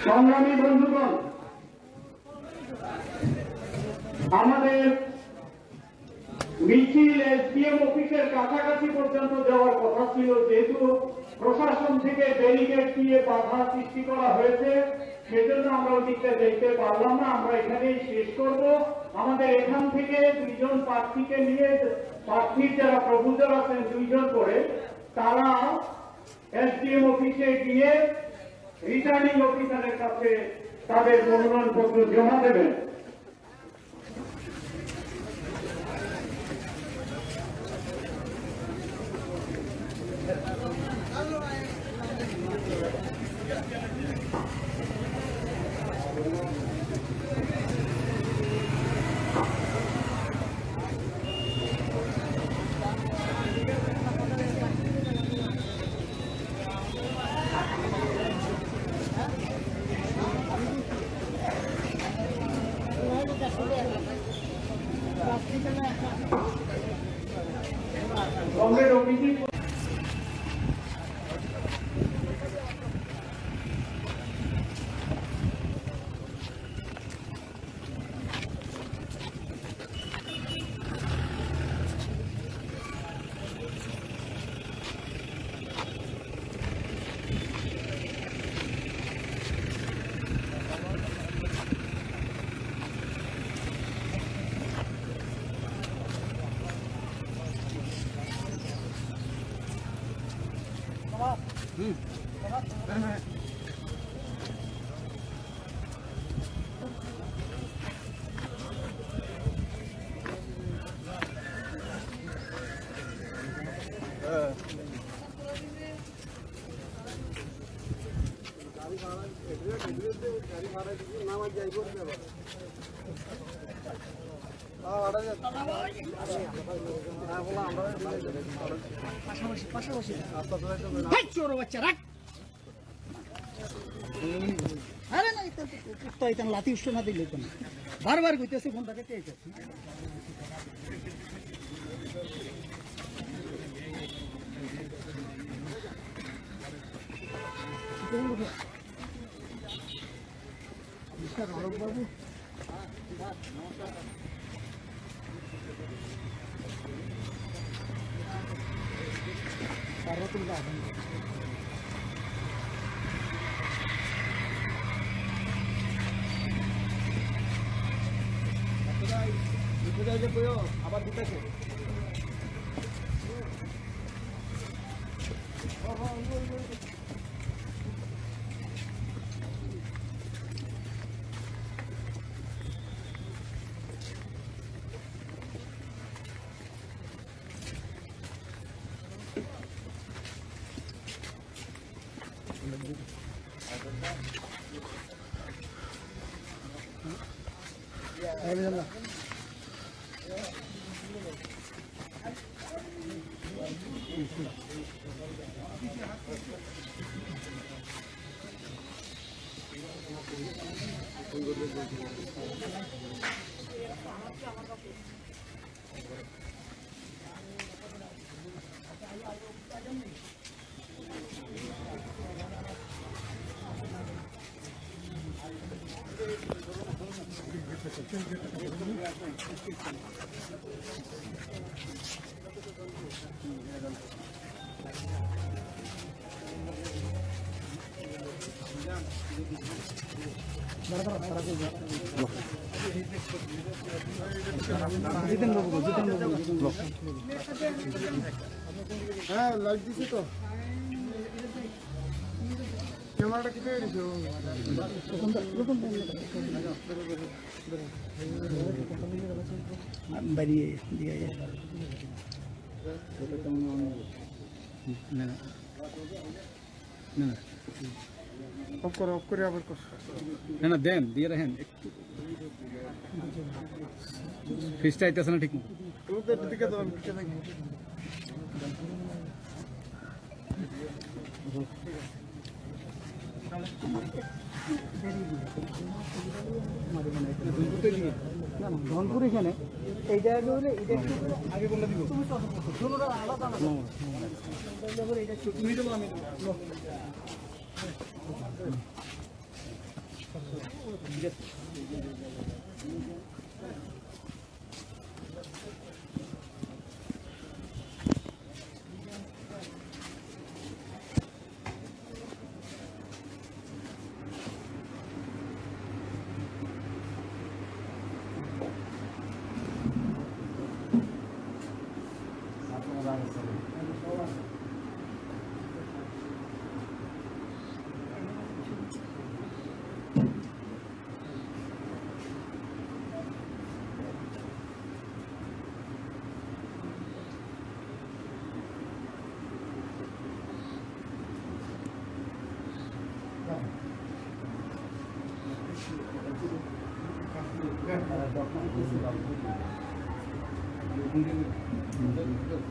সংগ্রামী বন্ধুগণ, আমাদের মিছিল এসডিএম অফিসের কাছাকাছি পর্যন্ত যাওয়ার কথা ছিল, যেহেতু প্রশাসন থেকে ব্যারিকেড দিয়ে বাধা সৃষ্টি করা হয়েছে, সেজন্য আমরা ওদিকটা যেতে পারলাম না। আমরা এখানেই শেষ করব। আমাদের এখান থেকে দুইজন প্রার্থীকে নিয়ে, প্রার্থীর যারা প্রপোজার আছেন দুইজন করে, তারা এসডিএম অফিসে গিয়ে রিটার্নিং অফিসারের কাছে তাদের মনোনয়নপত্র জমা দেবেন। কংগ্রেস অফিসে লাথি উষ্ণ না দিলে তো বারবার কইতেছে ফোনটাকে চেয়েছে। আবার দিতেছে হ্যাঁ লাইট দিছি তো ক্যামেরাটা কি পেয়ে গেছে বাড়িয়ে দিয়ে না না অফ করে আবার কর না না দেন দিয়ে রাখেন একটু ফিসটা আইতেছে না ঠিক মতো ওদের দিকে তো ধনপুর এখানে এই জায়গা হলে এটা আগে বলে দিব আলাদা তুমি দেবো আমি দেবো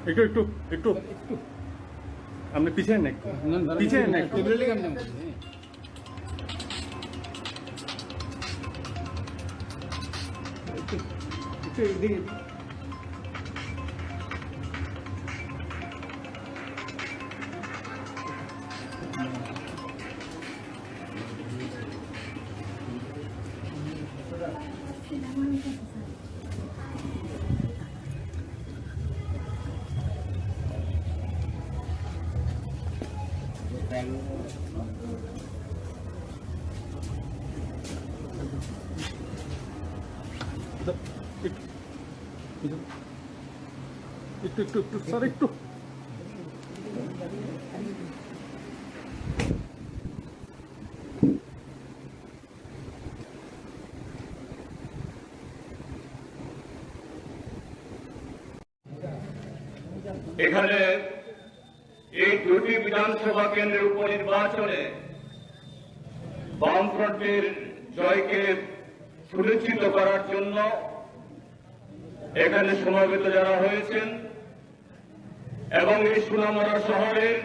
একটু একটু একটু আপনি পিছিয়ে নেন পিছিয়ে নেন একটু একটু একটু স্যার একটু এখানে এই দুটি বিধানসভা কেন্দ্রের উপনির্বাচনে বামফ্রন্টের জয়কে সুনিশ্চিত করার জন্য এখানে সমবেত যারা হয়েছেন এবং এই সোনামুড়া শহরের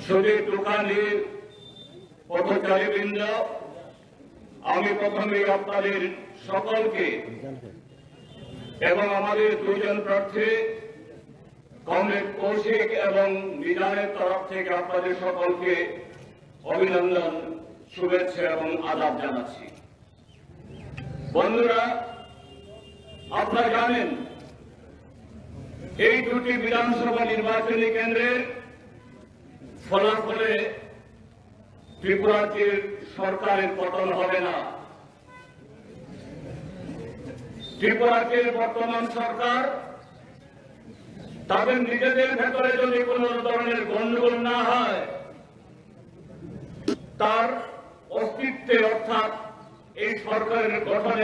শরীর দোকানি পথচারীবৃন্দ, আমি প্রথমেই আপনাদের সকলকে এবং আমাদের দুজন প্রার্থী কমরেড কৌশিক এবং নিজামের তরফ থেকে আপনাদের সকলকে অভিনন্দন, শুভেচ্ছা এবং আদাব জানাচ্ছি। বন্ধুরা, আপনারা জানেন এই দুটি বিধানসভা নির্বাচনী কেন্দ্রের ফলাফলে ত্রিপুরাটির সরকারের পতন হবে না। ত্রিপুরাটির বর্তমান সরকার তাদের নিজেদের ভেতরে যদি কোন ধরনের গন্ডগোল না হয়, তার অস্তিত্বে অর্থাৎ এই সরকারের গঠনে